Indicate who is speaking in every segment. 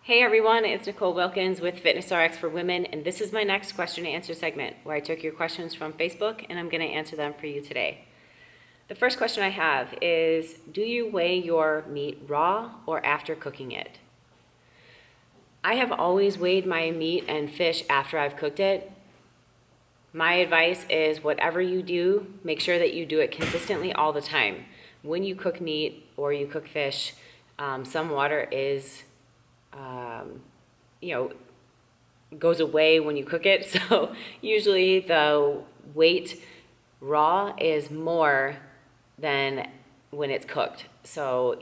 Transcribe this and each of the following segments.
Speaker 1: Hey everyone, it's Nicole Wilkins with FitnessRx for Women, and this is my next question and answer segment where I took your questions from Facebook and I'm going to answer them for you today. The first question I have is, do you weigh your meat raw or after cooking it? I have always weighed my meat and fish after I've cooked it. My advice is whatever you do, make sure that you do it consistently all the time. When you cook meat or you cook fish, some water is goes away when you cook it. So usually the weight raw is more than when it's cooked. So,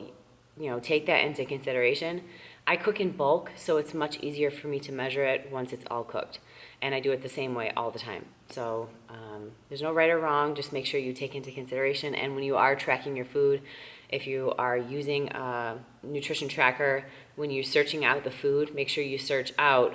Speaker 1: take that into consideration. I cook in bulk, so it's much easier for me to measure it once it's all cooked. And I do it the same way all the time. So there's no right or wrong, just make sure you take into consideration. And when you are tracking your food, if you are using a nutrition tracker, when you're searching out the food, make sure you search out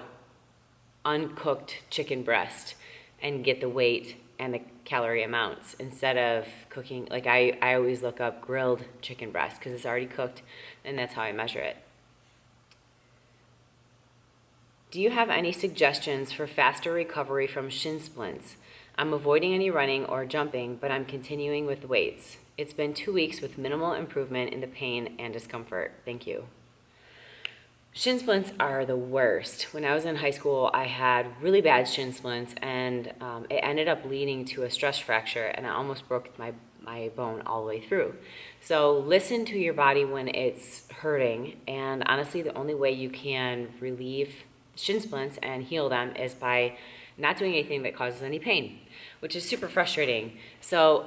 Speaker 1: uncooked chicken breast and get the weight and the calorie amounts instead of cooking. Like I always look up grilled chicken breast because it's already cooked, and that's how I measure it. Do you have any suggestions for faster recovery from shin splints? I'm avoiding any running or jumping, but I'm continuing with weights. It's been 2 weeks with minimal improvement in the pain and discomfort. Thank you. Shin splints are the worst. When I was in high school, I had really bad shin splints, and it ended up leading to a stress fracture, and I almost broke my bone all the way through. So listen to your body when it's hurting, and honestly, the only way you can relieve shin splints and heal them is by not doing anything that causes any pain, which is super frustrating. So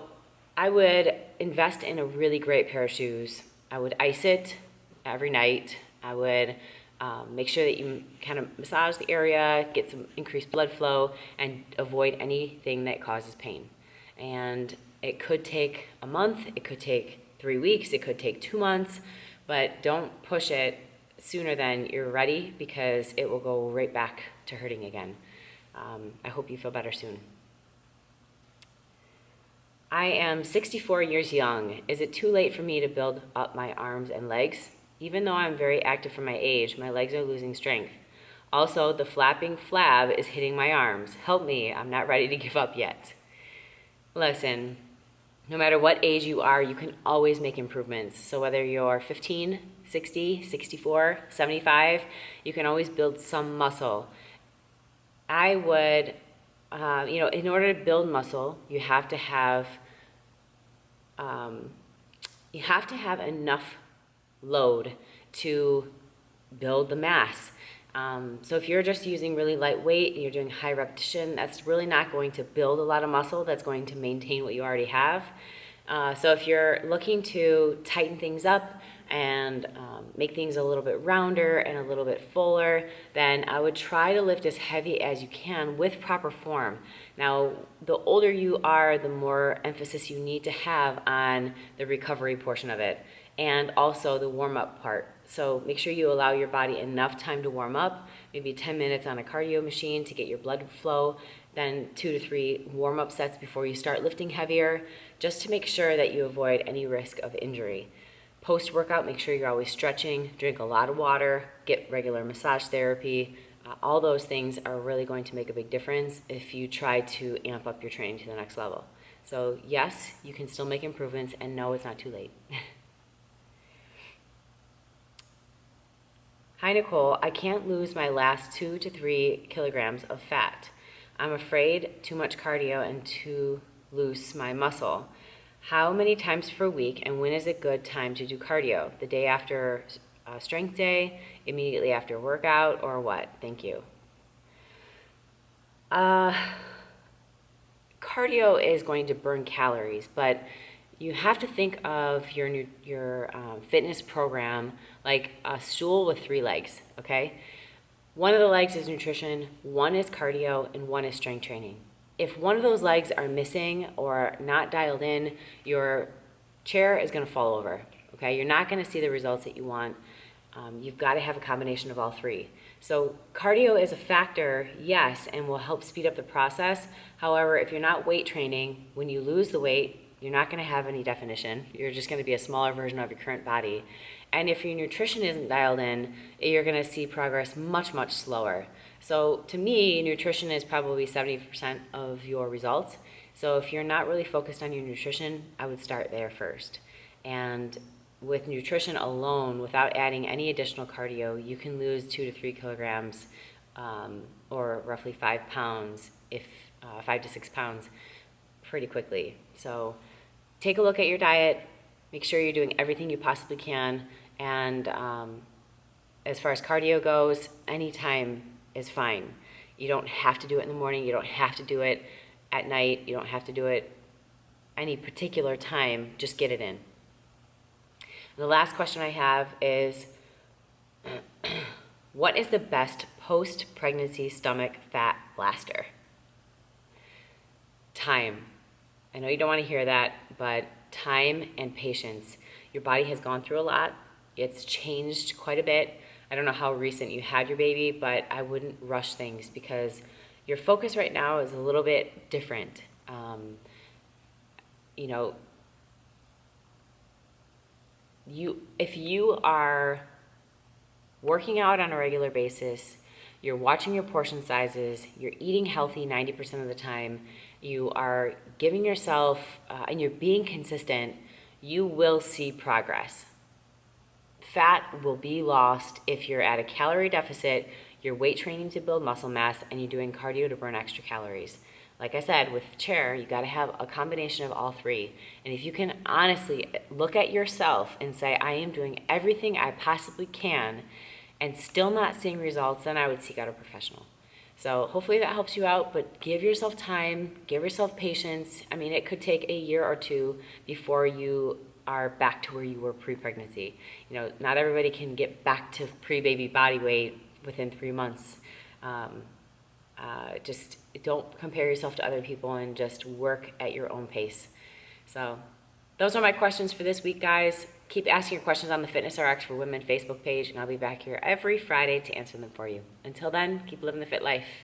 Speaker 1: I would invest in a really great pair of shoes. I would ice it every night. I would make sure that you kind of massage the area, get some increased blood flow, and avoid anything that causes pain. And it could take a month, it could take 3 weeks, it could take 2 months, but don't push it sooner than you're ready because it will go right back to hurting again. I hope you feel better soon. I am 64 years young. Is it too late for me to build up my arms and legs? Even though I'm very active for my age, my legs are losing strength. Also, the flapping flab is hitting my arms. Help me, I'm not ready to give up yet. Listen, no matter what age you are, you can always make improvements. So whether you're 15, 60, 64, 75, you can always build some muscle. I would, in order to build muscle, you have to have enough load to build the mass. So if you're just using really light weight and you're doing high repetition, that's really not going to build a lot of muscle. That's going to maintain what you already have. So if you're looking to tighten things up and make things a little bit rounder and a little bit fuller, then I would try to lift as heavy as you can with proper form. Now, the older you are, the more emphasis you need to have on the recovery portion of it and also the warm-up part. So make sure you allow your body enough time to warm up, maybe 10 minutes on a cardio machine to get your blood flow, then 2 to 3 warm-up sets before you start lifting heavier, just to make sure that you avoid any risk of injury. Post-workout, make sure you're always stretching, drink a lot of water, get regular massage therapy. All those things are really going to make a big difference if you try to amp up your training to the next level. So yes, you can still make improvements, and no, it's not too late. Hi Nicole, I can't lose my last 2 to 3 kilograms of fat. I'm afraid too much cardio and too loose my muscle. How many times per week and when is a good time to do cardio? The day after strength day, immediately after workout, or what? Thank you. Cardio is going to burn calories, but you have to think of your fitness program like a stool with 3 legs, okay? One of the legs is nutrition, one is cardio, and one is strength training. If one of those legs are missing or not dialed in, your chair is going to fall over, okay? You're not going to see the results that you want. You've got to have a combination of all 3. So cardio is a factor, yes, and will help speed up the process. However, if you're not weight training, when you lose the weight, you're not going to have any definition. You're just going to be a smaller version of your current body. And if your nutrition isn't dialed in, you're going to see progress much, much slower. So to me, nutrition is probably 70% of your results. So if you're not really focused on your nutrition, I would start there first. And with nutrition alone, without adding any additional cardio, you can lose 2 to 3 kilograms, or roughly 5 pounds, 5 to 6 pounds, pretty quickly. So take a look at your diet, make sure you're doing everything you possibly can, and as far as cardio goes, any time is fine. You don't have to do it in the morning, you don't have to do it at night, you don't have to do it any particular time, just get it in. The last question I have is, what is the best post-pregnancy stomach fat blaster? Time. I know you don't want to hear that, but time and patience. Your body has gone through a lot. It's changed quite a bit. I don't know how recent you had your baby, but I wouldn't rush things because your focus right now is a little bit different. If you are working out on a regular basis, you're watching your portion sizes, you're eating healthy 90% of the time, you are giving yourself, and you're being consistent, you will see progress. Fat will be lost if you're at a calorie deficit, you're weight training to build muscle mass, and you're doing cardio to burn extra calories. Like I said, with chair, you got to have a combination of all three. And if you can honestly look at yourself and say, I am doing everything I possibly can and still not seeing results, then I would seek out a professional. So hopefully that helps you out, but give yourself time, give yourself patience. I mean, it could take a year or two before you are back to where you were pre-pregnancy. Not everybody can get back to pre-baby body weight within 3 months. Just don't compare yourself to other people and just work at your own pace. So those are my questions for this week, guys. Keep asking your questions on the FitnessRx for Women Facebook page, and I'll be back here every Friday to answer them for you. Until then, keep living the fit life.